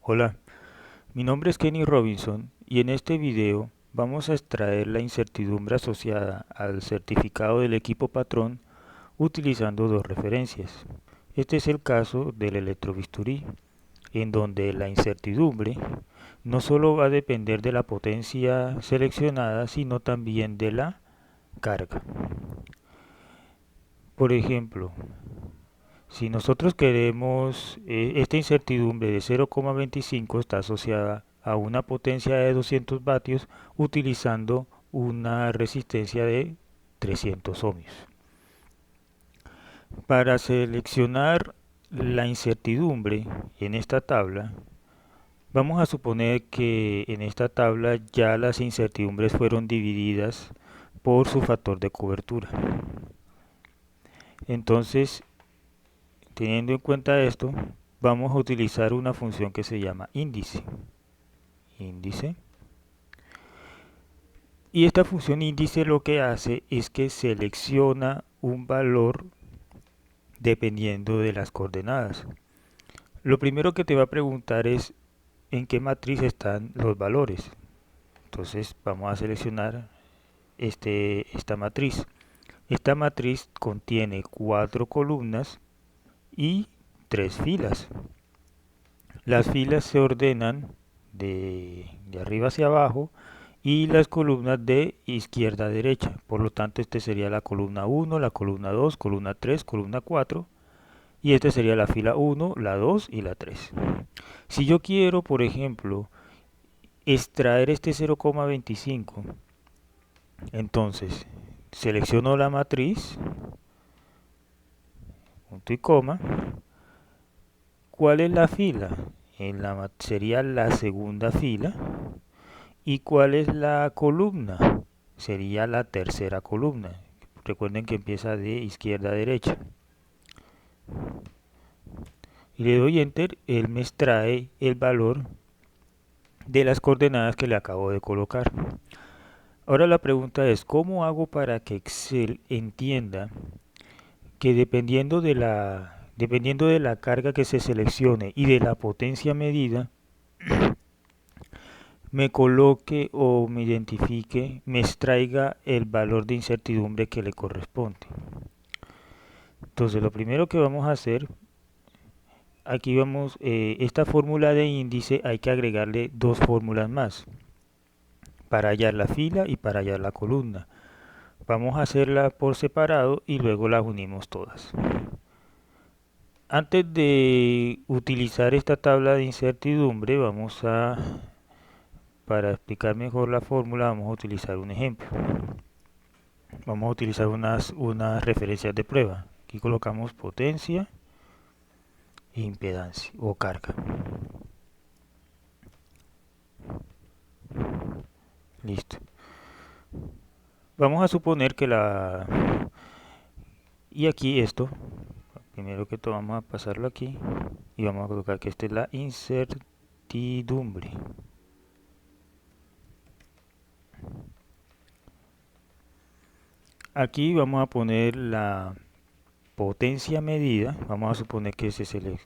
Hola, mi nombre es Kenny Robinson y en este video vamos a extraer la incertidumbre asociada al certificado del equipo patrón utilizando dos referencias. Este es el caso del electrobisturí, en donde la incertidumbre no solo va a depender de la potencia seleccionada, sino también de la carga. Por ejemplo, si nosotros queremos, esta incertidumbre de 0,25 está asociada a una potencia de 200 vatios utilizando una resistencia de 300 ohmios. Para seleccionar la incertidumbre en esta tabla, vamos a suponer que en esta tabla ya las incertidumbres fueron divididas por su factor de cobertura. Entonces, teniendo en cuenta esto, vamos a utilizar una función que se llama índice. Y esta función índice lo que hace es que selecciona un valor dependiendo de las coordenadas. Lo primero que te va a preguntar es en qué matriz están los valores. Entonces vamos a seleccionar esta matriz. Esta matriz contiene 4 columnas y 3 filas. Las filas se ordenan de arriba hacia abajo y las columnas de izquierda a derecha. Por lo tanto, este sería la columna 1, la columna 2, columna 3, columna 4. Y esta sería la fila 1, la 2 y la 3. Si yo quiero, por ejemplo, extraer este 0,25, entonces selecciono la matriz, punto y coma. ¿Cuál es la fila? Sería la segunda fila. ¿Y cuál es la columna? Sería la tercera columna. Recuerden que empieza de izquierda a derecha. Y le doy Enter, él me extrae el valor de las coordenadas que le acabo de colocar. Ahora la pregunta es, ¿cómo hago para que Excel entienda que dependiendo de la carga que se seleccione y de la potencia medida, me coloque o me identifique, me extraiga el valor de incertidumbre que le corresponde? Entonces lo primero que vamos a hacer, aquí vamos, esta fórmula de índice hay que agregarle dos fórmulas más, para hallar la fila y para hallar la columna. Vamos a hacerla por separado y luego las unimos todas. Antes de utilizar esta tabla de incertidumbre, para explicar mejor la fórmula, vamos a utilizar un ejemplo. Vamos a utilizar unas referencias de prueba. Aquí colocamos potencia e impedancia o carga. Listo. Vamos a suponer que y aquí esto, primero que todo vamos a pasarlo aquí y vamos a colocar que esta es la incertidumbre. Aquí vamos a poner la potencia medida, vamos a suponer que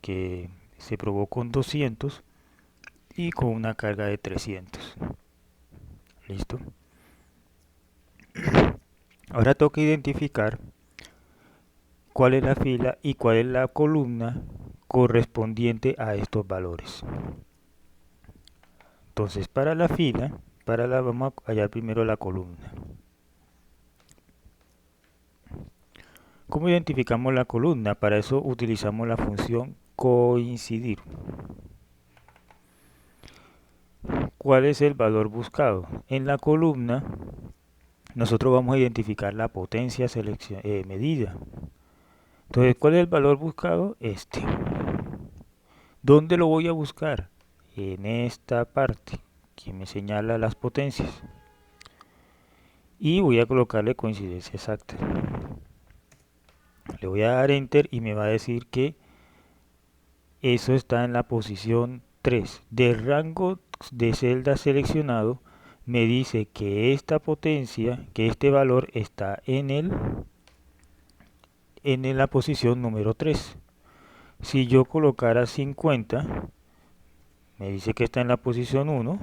que se probó con 200 y con una carga de 300. Listo. Ahora toca identificar cuál es la fila y cuál es la columna correspondiente a estos valores. Entonces para la fila, vamos a hallar primero la columna. ¿Cómo identificamos la columna? Para eso utilizamos la función coincidir. ¿Cuál es el valor buscado? En la columna nosotros vamos a identificar la potencia medida. Entonces, ¿cuál es el valor buscado? Este. ¿Dónde lo voy a buscar? En esta parte que me señala las potencias. Y voy a colocarle coincidencia exacta. Le voy a dar Enter y me va a decir que eso está en la posición 3. Del rango de celda seleccionado me dice que esta potencia, que este valor está en la posición número 3. Si yo colocara 50, me dice que está en la posición 1.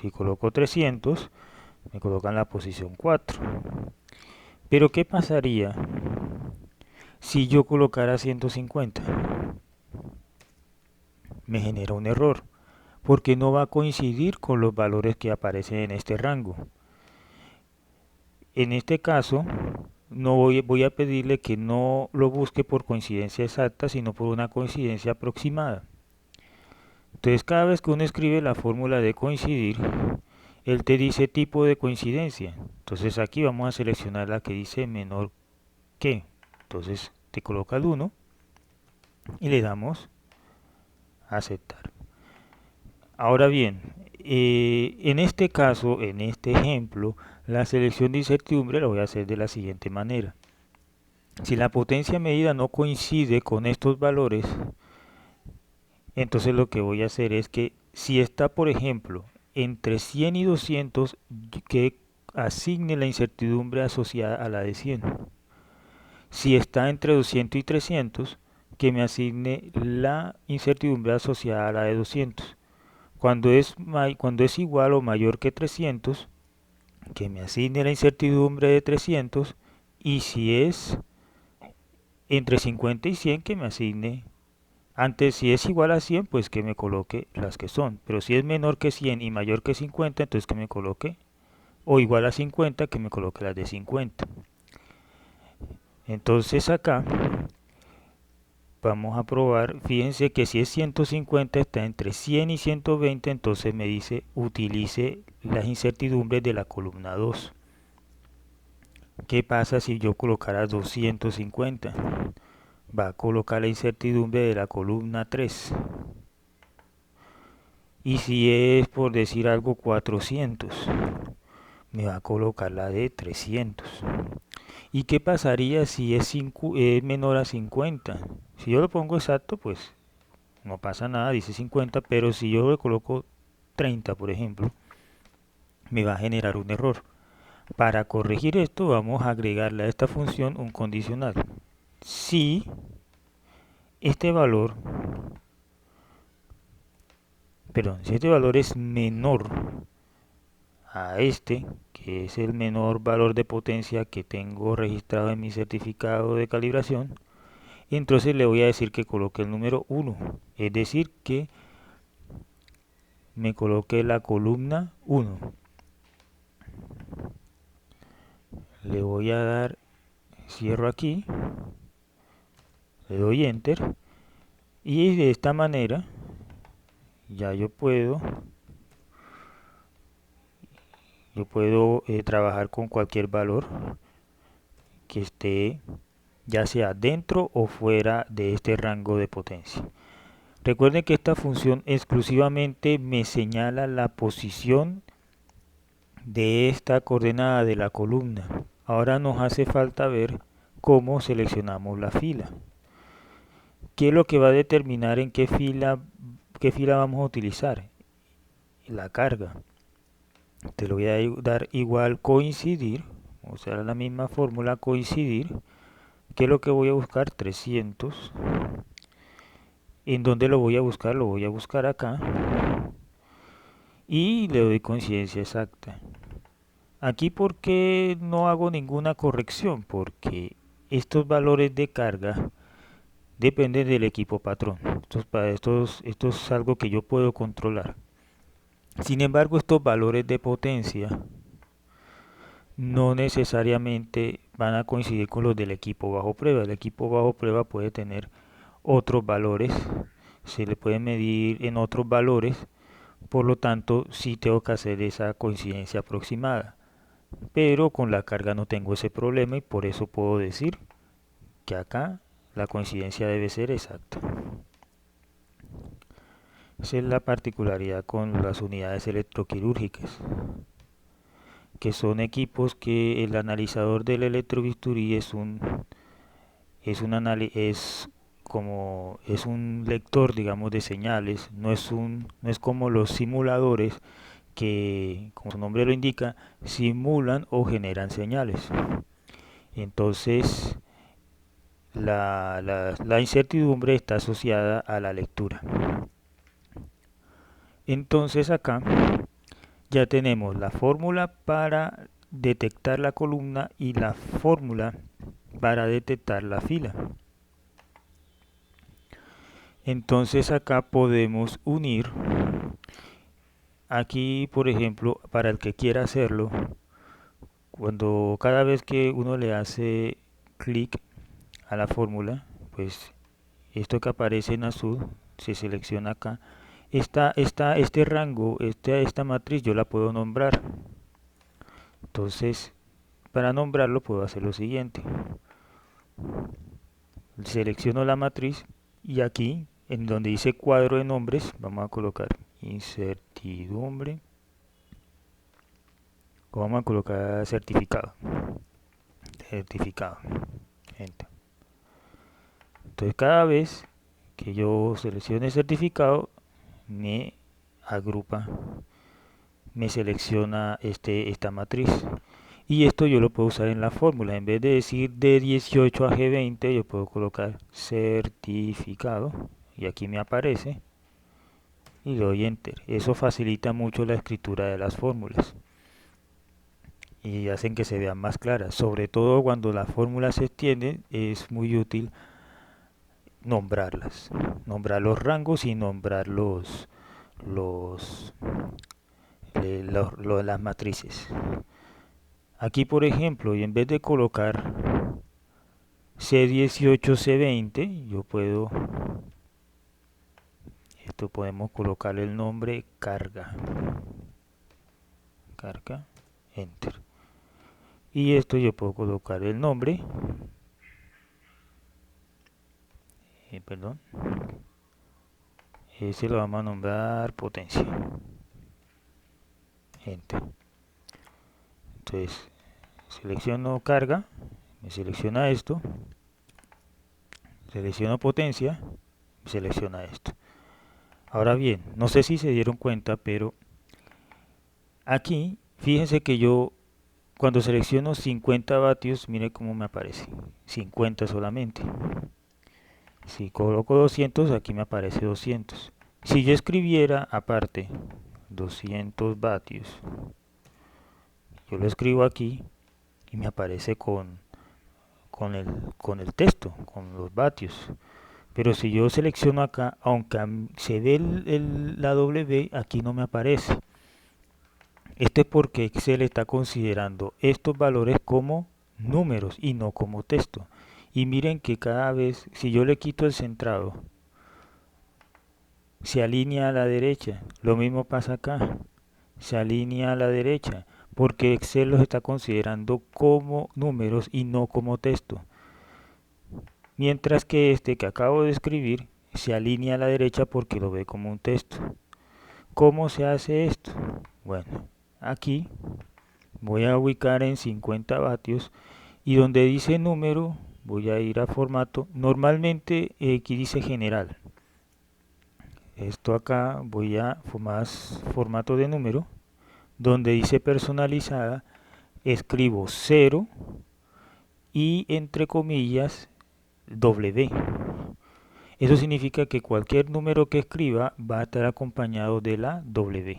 Si coloco 300, me coloca en la posición 4. Pero ¿qué pasaría si yo colocara 150? Me genera un error, porque no va a coincidir con los valores que aparecen en este rango. En este caso, no voy a pedirle que no lo busque por coincidencia exacta, sino por una coincidencia aproximada. Entonces, cada vez que uno escribe la fórmula de coincidir, él te dice tipo de coincidencia. Entonces aquí vamos a seleccionar la que dice menor que. Entonces te coloca el 1 y le damos a aceptar. Ahora bien, en este caso, en este ejemplo, la selección de incertidumbre la voy a hacer de la siguiente manera. Si la potencia medida no coincide con estos valores, entonces lo que voy a hacer es que si está, por ejemplo, entre 100 y 200, que asigne la incertidumbre asociada a la de 100. Si está entre 200 y 300, que me asigne la incertidumbre asociada a la de 200. Cuando es igual o mayor que 300, que me asigne la incertidumbre de 300. Y si es entre 50 y 100, que me asigne. Antes, si es igual a 100, pues que me coloque las que son. Pero si es menor que 100 y mayor que 50, entonces que me coloque, o igual a 50, que me coloque las de 50. Entonces acá vamos a probar. Fíjense que si es 150, está entre 100 y 120, entonces me dice utilice las incertidumbres de la columna 2. ¿Qué pasa si yo colocara 250? Va a colocar la incertidumbre de la columna 3. Y si es, por decir algo, 400, me va a colocar la de 300. ¿Y qué pasaría si es menor a 50? Si yo lo pongo exacto, pues no pasa nada, dice 50, pero si yo le coloco 30, por ejemplo, me va a generar un error. Para corregir esto, vamos a agregarle a esta función un condicional. Si este valor, si este valor es menor a este, que es el menor valor de potencia que tengo registrado en mi certificado de calibración, entonces le voy a decir que coloque el número 1, es decir, que me coloque la columna 1. Le voy a dar, cierro aquí, le doy enter, y de esta manera ya yo puedo trabajar con cualquier valor que esté ya sea dentro o fuera de este rango de potencia. Recuerden que esta función exclusivamente me señala la posición de esta coordenada de la columna. Ahora nos hace falta ver cómo seleccionamos la fila. ¿Qué es lo que va a determinar en qué fila vamos a utilizar? La carga. Te lo voy a dar igual coincidir, o sea, la misma fórmula coincidir. ¿Qué es lo que voy a buscar? 300. ¿En dónde lo voy a buscar? Lo voy a buscar acá. Y le doy coincidencia exacta. Aquí, ¿por qué no hago ninguna corrección? Porque estos valores de carga dependen del equipo patrón. Esto es algo que yo puedo controlar. Sin embargo, estos valores de potencia no necesariamente van a coincidir con los del equipo bajo prueba. El equipo bajo prueba puede tener otros valores, se le puede medir en otros valores, por lo tanto sí tengo que hacer esa coincidencia aproximada. Pero con la carga no tengo ese problema y por eso puedo decir que acá la coincidencia debe ser exacta. Esa es la particularidad con las unidades electroquirúrgicas, que son equipos que el analizador del electrobisturí es un lector, digamos, de señales. No es como los simuladores que, como su nombre lo indica, simulan o generan señales. Entonces, la incertidumbre está asociada a la lectura. Entonces acá ya tenemos la fórmula para detectar la columna y la fórmula para detectar la fila. Entonces acá podemos unir, aquí por ejemplo, para el que quiera hacerlo, cuando cada vez que uno le hace clic a la fórmula, pues esto que aparece en azul se selecciona acá. Este rango, esta matriz yo la puedo nombrar. Entonces, para nombrarlo puedo hacer lo siguiente. Selecciono la matriz y aquí, en donde dice cuadro de nombres, vamos a colocar incertidumbre. Vamos a colocar certificado. Certificado. Enter. Entonces, cada vez que yo seleccione certificado, me agrupa, me selecciona esta matriz. Y esto yo lo puedo usar en la fórmula. En vez de decir de 18 a G20, yo puedo colocar certificado. Y aquí me aparece. Y le doy Enter. Eso facilita mucho la escritura de las fórmulas. Y hacen que se vean más claras. Sobre todo cuando las fórmulas se extienden, es muy útil nombrarlas. Nombrar los rangos y nombrar los, las matrices. Aquí, por ejemplo, y en vez de colocar C18, C20, yo puedo, esto podemos colocarle el nombre carga. Carga, Enter. Y esto yo puedo colocar el nombre, perdón, ese lo vamos a nombrar potencia. Enter. Entonces, selecciono carga, me selecciona esto, selecciono potencia, me selecciona esto. Ahora bien, no sé si se dieron cuenta, pero aquí, fíjense que yo cuando selecciono 50 vatios, mire cómo me aparece, 50 solamente. Si coloco 200, aquí me aparece 200. Si yo escribiera aparte 200 vatios, yo lo escribo aquí y me aparece con el texto, con los vatios. Pero si yo selecciono acá, aunque se ve la W, aquí no me aparece. Esto es porque Excel está considerando estos valores como números y no como texto. Y miren que cada vez, si yo le quito el centrado, se alinea a la derecha. Lo mismo pasa acá. Se alinea a la derecha. Porque Excel los está considerando como números y no como texto. Mientras que este que acabo de escribir se alinea a la derecha porque lo ve como un texto. ¿Cómo se hace esto? Bueno, aquí voy a ubicar en 50 vatios y donde dice número voy a ir a formato. Normalmente aquí dice general. Esto acá voy a más formato de número. Donde dice personalizada escribo 0 y entre comillas W. Eso significa que cualquier número que escriba va a estar acompañado de la W.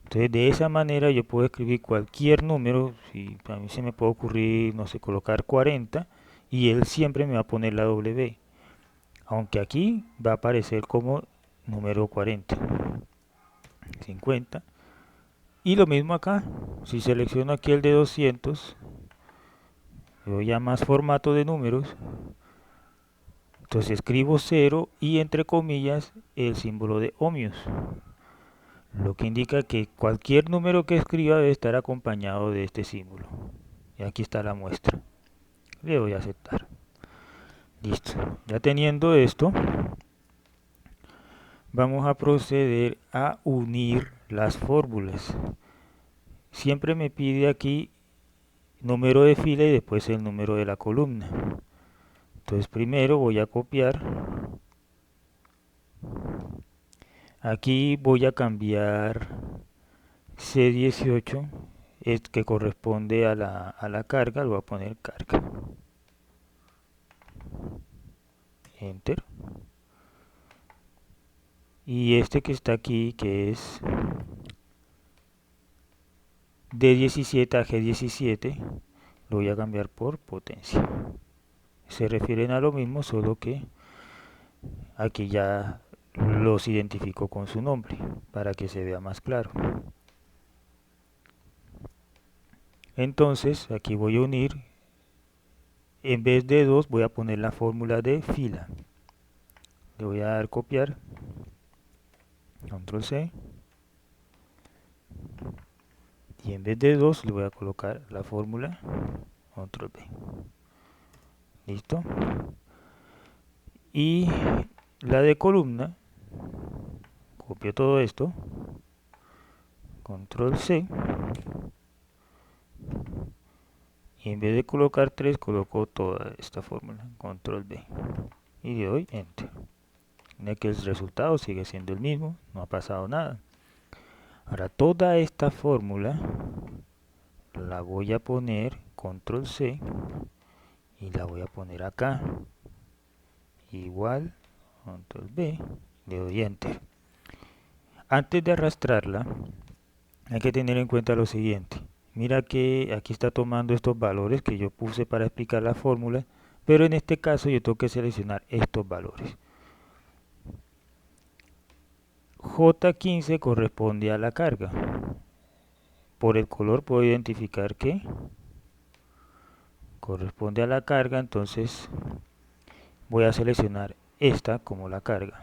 Entonces de esa manera yo puedo escribir cualquier número, si a mí se me puede ocurrir, no sé, colocar 40 y él siempre me va a poner la W. Aunque aquí va a aparecer como número 40, 50. Y lo mismo acá, si selecciono aquí el de 200, le doy a más formato de números, entonces escribo 0 y entre comillas el símbolo de ohmios, lo que indica que cualquier número que escriba debe estar acompañado de este símbolo. Y aquí está la muestra. Le doy a aceptar. Listo. Ya teniendo esto, vamos a proceder a unir las fórmulas. Siempre me pide aquí número de fila y después el número de la columna. Entonces primero voy a copiar. Aquí voy a cambiar C18, que corresponde a la carga, lo voy a poner carga. Enter. Y este que está aquí, que es D17 a G17, lo voy a cambiar por potencia. Se refieren a lo mismo, solo que aquí ya los identifico con su nombre, para que se vea más claro. Entonces, aquí voy a unir, en vez de 2, voy a poner la fórmula de fila. Le voy a dar copiar, control C, y en vez de 2 le voy a colocar la fórmula, control B. Listo. Y la de columna, copio todo esto, control C, y en vez de colocar 3 coloco toda esta fórmula, control B, y le doy enter. Mira que el resultado sigue siendo el mismo, no ha pasado nada. Ahora toda esta fórmula la voy a poner, control C, y la voy a poner acá, igual, control B, le doy enter. Antes de arrastrarla, hay que tener en cuenta lo siguiente. Mira que aquí está tomando estos valores que yo puse para explicar la fórmula, pero en este caso yo tengo que seleccionar estos valores. J15 corresponde a la carga. Por el color puedo identificar que corresponde a la carga, entonces voy a seleccionar esta como la carga.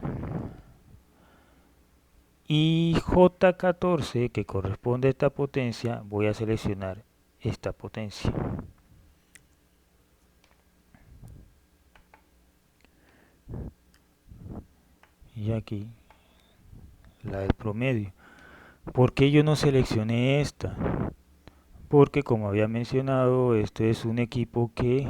Y J14, que corresponde a esta potencia, voy a seleccionar esta potencia. Y aquí la del promedio. ¿Por qué yo no seleccioné esta? Porque como había mencionado, este es un equipo que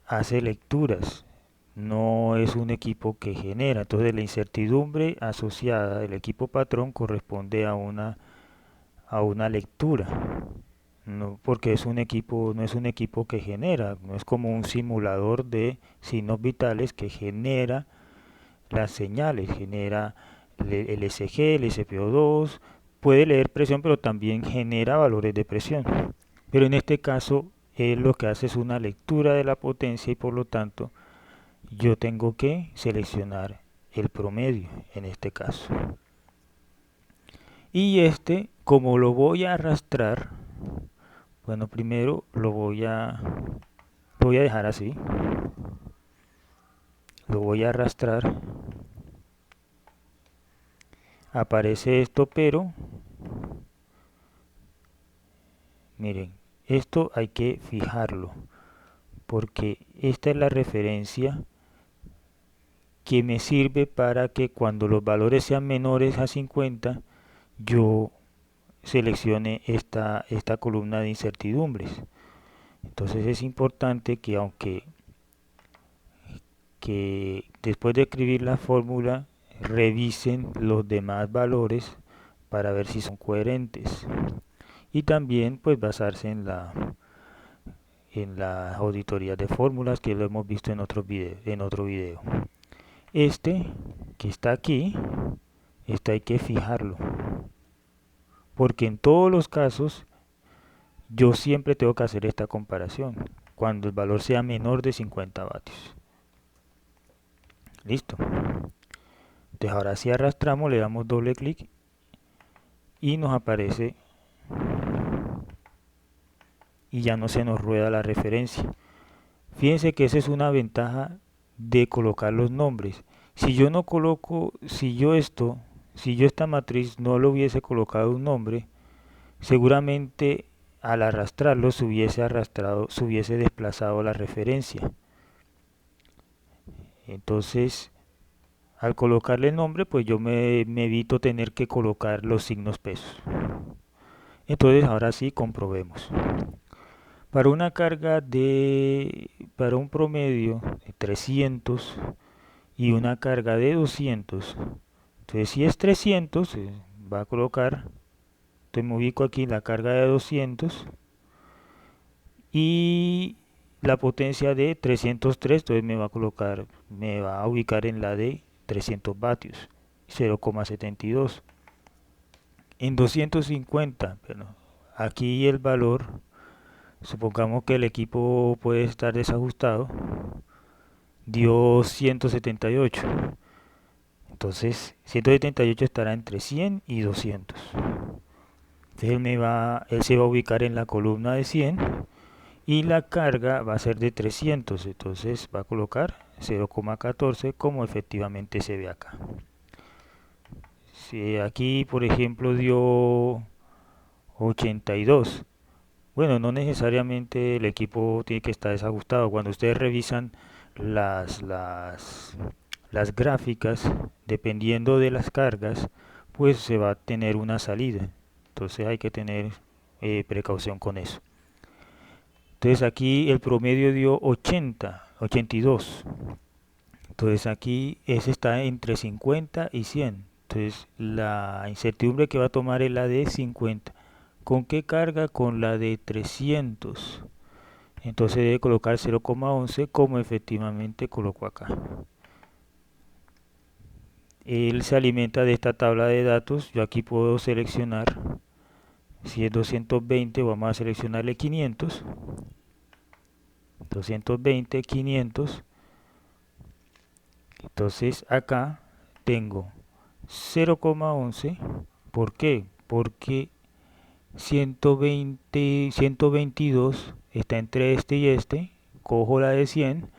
hace lecturas, no es un equipo que genera. Entonces la incertidumbre asociada del equipo patrón corresponde a una lectura. No, porque es un equipo, no es un equipo que genera, no es como un simulador de signos vitales que genera las señales, genera el ECG, el SPO2, puede leer presión, pero también genera valores de presión. Pero en este caso, él lo que hace es una lectura de la potencia y por lo tanto yo tengo que seleccionar el promedio en este caso. Y este, como lo voy a arrastrar, bueno, primero lo voy a dejar así. Lo voy a arrastrar. Aparece esto, pero miren, esto hay que fijarlo, porque esta es la referencia que me sirve para que cuando los valores sean menores a 50, yo seleccione esta columna de incertidumbres. Entonces es importante que que después de escribir la fórmula revisen los demás valores para ver si son coherentes y también pues basarse en la auditoría de fórmulas que lo hemos visto en otro video. Este que está aquí, este hay que fijarlo, porque en todos los casos yo siempre tengo que hacer esta comparación cuando el valor sea menor de 50 vatios. Listo. Entonces ahora si arrastramos, le damos doble clic y nos aparece y ya no se nos rueda la referencia. Fíjense que esa es una ventaja de colocar los nombres. Si yo no coloco, si yo esta matriz no le hubiese colocado un nombre, seguramente al arrastrarlo se hubiese desplazado la referencia. Entonces, al colocarle el nombre, pues yo me evito tener que colocar los signos pesos. Entonces, ahora sí, comprobemos. Para una carga para un promedio de 300 y una carga de 200, entonces si es 300, va a colocar, entonces me ubico aquí en la carga de 200 y la potencia de 303, entonces me va a ubicar en la de 300 vatios, 0,72. En 250, bueno, aquí el valor, supongamos que el equipo puede estar desajustado, dio 178. Entonces 178 estará entre 100 y 200. Entonces él se va a ubicar en la columna de 100 y la carga va a ser de 300. Entonces va a colocar 0,14 como efectivamente se ve acá. Si aquí por ejemplo dio 82, bueno, no necesariamente el equipo tiene que estar desajustado. Cuando ustedes revisan las, las, las gráficas, dependiendo de las cargas, pues se va a tener una salida. Entonces hay que tener precaución con eso. Entonces aquí el promedio dio 80, 82. Entonces aquí ese está entre 50 y 100. Entonces la incertidumbre que va a tomar es la de 50. ¿Con qué carga? Con la de 300. Entonces debe colocar 0,11 como efectivamente colocó acá. Él se alimenta de esta tabla de datos. Yo aquí puedo seleccionar, si es 220, vamos a seleccionarle 500. 220, 500. Entonces acá tengo 0,11. ¿Por qué? Porque 122 está entre este y este. Cojo la de 100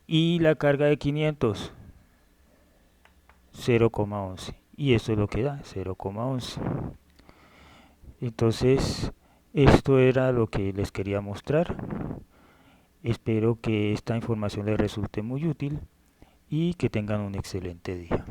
y la carga de 500, 0,11. Y esto es lo que da, 0,11. Entonces, esto era lo que les quería mostrar. Espero que esta información les resulte muy útil y que tengan un excelente día.